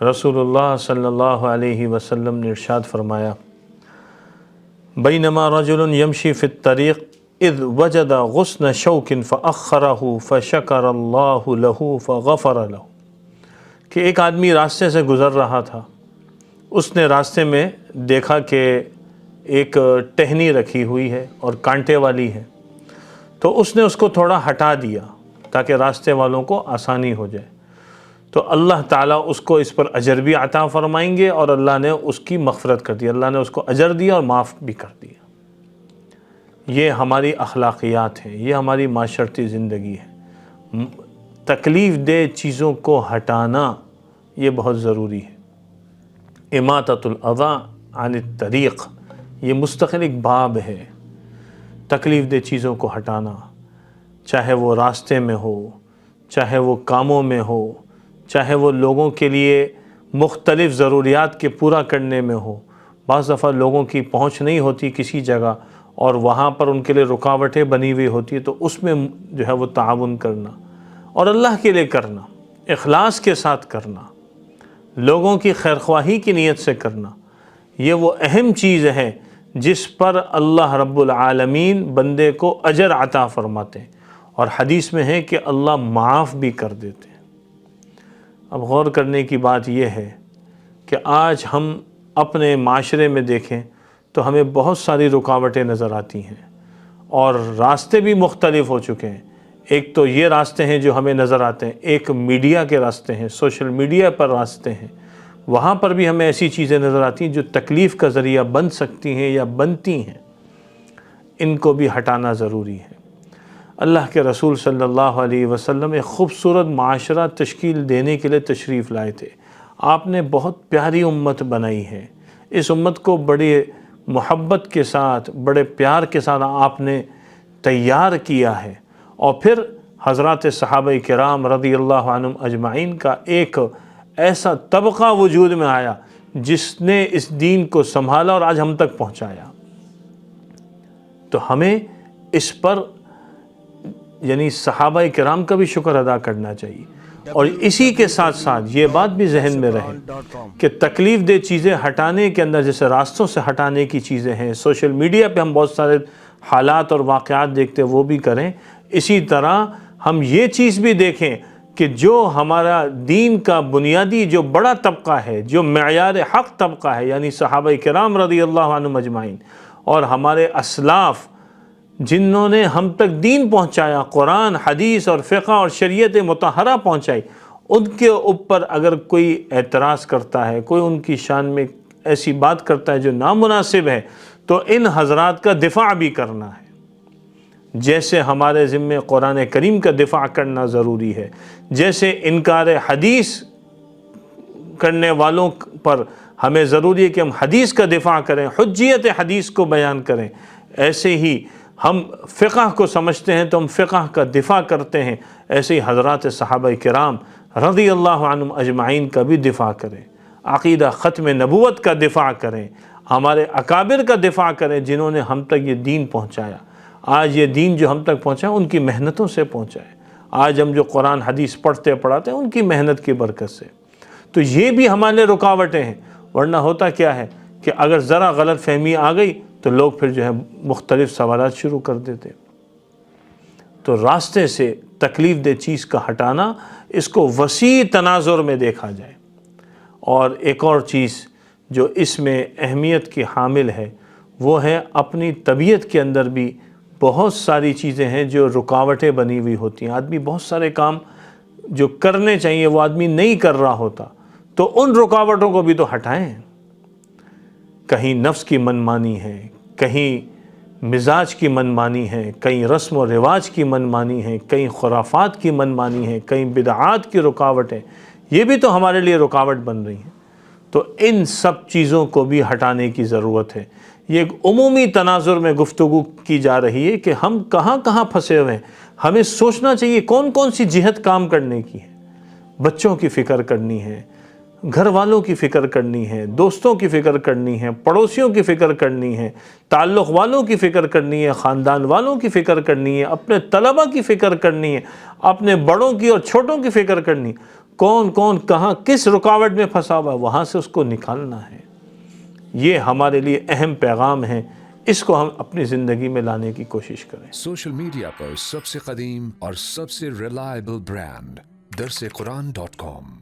रसूलुल्लाह सल्लल्लाहु अलैहि वसल्लम ने इरशाद फरमाया, बैनमा रजुलन यमशी फित तरीक़ इज़ वजद गुस्न शौकिन फ़अख़रहु फ़शकरल्लाहु लहू फ़ग़फ़र लहू, कि एक आदमी रास्ते से गुज़र रहा था, उसने रास्ते में देखा कि एक टहनी रखी हुई है और कांटे वाली है, तो उसने उसको थोड़ा हटा दिया ताकि रास्ते वालों को आसानी हो जाए। तो अल्लाह ताला उसको इस पर अजर भी अता फरमाएंगे और अल्लाह ने उसकी मग़फ़िरत कर दी, अल्लाह ने उसको अजर दिया और माफ़ भी कर दिया। ये हमारी अखलाक़ियात हैं, ये हमारी माशरती ज़िंदगी है। तकलीफ़ दे चीज़ों को हटाना ये बहुत ज़रूरी है। इमाततुल अज़ा अनित तरीक़, ये मुस्तक़िल एक बाब है। तकलीफ़ दे चीज़ों को हटाना, चाहे वो रास्ते में हो, चाहे वो कामों में हो, चाहे वो लोगों के लिए मुख्तलिफ़ ज़रूरियात के पूरा करने में हो। बाज़ दफ़ा लोगों की पहुँच नहीं होती किसी जगह और वहाँ पर उनके लिए रुकावटें बनी हुई होती है, तो उसमें जो है वो ताउन करना और अल्लाह के लिए करना, इखलास के साथ करना, लोगों की खैरख्वाही की नीयत से करना, ये वो अहम चीज़ है जिस पर अल्लाह रब्बुल आलमीन बंदे को अजर अता फरमाते हैं। और हदीस में है कि अल्लाह माफ़ भी कर देते हैं। अब गौर करने की बात यह है कि आज हम अपने माशरे में देखें तो हमें बहुत सारी रुकावटें नज़र आती हैं और रास्ते भी मुख्तलिफ़ हो चुके हैं। एक तो ये रास्ते हैं जो हमें नज़र आते हैं, एक मीडिया के रास्ते हैं, सोशल मीडिया पर रास्ते हैं, वहाँ पर भी हमें ऐसी चीज़ें नज़र आती हैं जो तकलीफ़ का ज़रिया बन सकती हैं या बनती हैं। इनको भी हटाना ज़रूरी है। अल्लाह के रसूल सल्लल्लाहु अलैहि वसल्लम एक ख़ूबसूरत माशरा तश्कील देने के लिए तशरीफ़ लाए थे। आपने बहुत प्यारी उम्मत बनाई है। इस उम्मत को बड़े मोहब्बत के साथ, बड़े प्यार के साथ आपने तैयार किया है। और फिर हज़रात सहाबा किराम रज़ियल्लाहु अन्हुम अजमाइन का एक ऐसा तबक़ा वजूद में आया जिसने इस दीन को संभाला और आज हम तक पहुँचाया। तो हमें इस पर यानी सहाबा किराम का भी शुक्र अदा करना चाहिए। और इसी के साथ साथ ये बात भी जहन में रहे कि तकलीफ़ दे चीज़ें हटाने के अंदर, जैसे रास्तों से हटाने की चीज़ें हैं, सोशल मीडिया पे हम बहुत सारे हालात और वाक़यात देखते हैं, वो भी करें। इसी तरह हम ये चीज़ भी देखें कि जो हमारा दीन का बुनियादी जो बड़ा तबका है, जो मेयार हक़ तबका है, यानी सहाबा किराम रज़ियल्लाहु अन्हुम अजमाइन और हमारे असलाफ़ जिन्होंने हम तक दीन पहुँचाया, कुरान, हदीस और फ़िक़्ह और शरीयत मुतहरा पहुँचाई, उनके ऊपर अगर कोई एतराज़ करता है, कोई उनकी शान में ऐसी बात करता है जो नामुनासिब है, तो इन हज़रात का दिफ़ा भी करना है। जैसे हमारे ज़िम्मे कुरान करीम का दिफ़ा करना ज़रूरी है, जैसे इनकार हदीस करने वालों पर हमें ज़रूरी है कि हम हदीस का दिफ़ा करें, हुज्जियत हदीस को बयान करें, ऐसे ही हम फ़िक़्ह को समझते हैं तो हम फ़िक़्ह का दिफ़ा करते हैं। ऐसे ही हज़रात सहाबा किराम रज़ियल्लाहु अन्हुम अजमाइन का भी दिफ़ा करें, अक़ीदा ख़त्म नबूवत का दिफ़ा करें, हमारे अकाबिर का दिफ़ा करें जिन्होंने हम तक ये दीन पहुँचाया। आज ये दीन जो हम तक पहुँचा उनकी मेहनतों से पहुँचा है। आज हम जो कुरान हदीस पढ़ते पढ़ाते हैं उनकी मेहनत की बरकत से। तो ये भी हमारे रुकावटें हैं, वरना होता क्या है कि अगर ज़रा गलत फहमी आ गई तो लोग फिर जो है मुख्तलिफ़ सवालात शुरू कर देते। तो रास्ते से तकलीफ़ दे चीज़ का हटाना, इसको वसी तनाज़ुर में देखा जाए। और एक और चीज़ जो इसमें अहमियत की हामिल है वो है अपनी तबीयत के अंदर भी बहुत सारी चीज़ें हैं जो रुकावटें बनी हुई होती हैं। आदमी बहुत सारे काम जो करने चाहिए वो आदमी नहीं कर रहा होता, तो उन रुकावटों को भी तो हटाएं। कहीं नफ्स की मनमानी है, कहीं मिजाज की मनमानी है, कहीं रस्म व रिवाज की मनमानी है, कहीं खुराफात की मनमानी है, कहीं बिदआत की रुकावटें, ये भी तो हमारे लिए रुकावट बन रही हैं। तो इन सब चीज़ों को भी हटाने की ज़रूरत है। ये एक उमूमी तनाज़ुर में गुफ्तगू की जा रही है कि हम कहाँ कहाँ फंसे हुए हैं। हमें सोचना चाहिए कौन कौन सी जिहत काम करने की है। बच्चों की फ़िक्र करनी है, घर वालों की फ़िक्र करनी है, दोस्तों की फ़िक्र करनी है, पड़ोसियों की फ़िक्र करनी है, ताल्लुक़ वालों की फ़िक्र करनी है, ख़ानदान वालों की फ़िक्र करनी है, अपने तलबा की फ़िक्र करनी है, अपने बड़ों की और छोटों की फ़िक्र करनी। کون کون کہاں کس رکاوٹ میں پھنسا ہوا ہے، وہاں سے اس کو نکالنا ہے۔ یہ ہمارے لیے اہم پیغام ہے، اس کو ہم اپنی زندگی میں لانے کی کوشش کریں۔ سوشل میڈیا پر سب سے قدیم اور سب سے ریلائبل برانڈ درسقرآن.com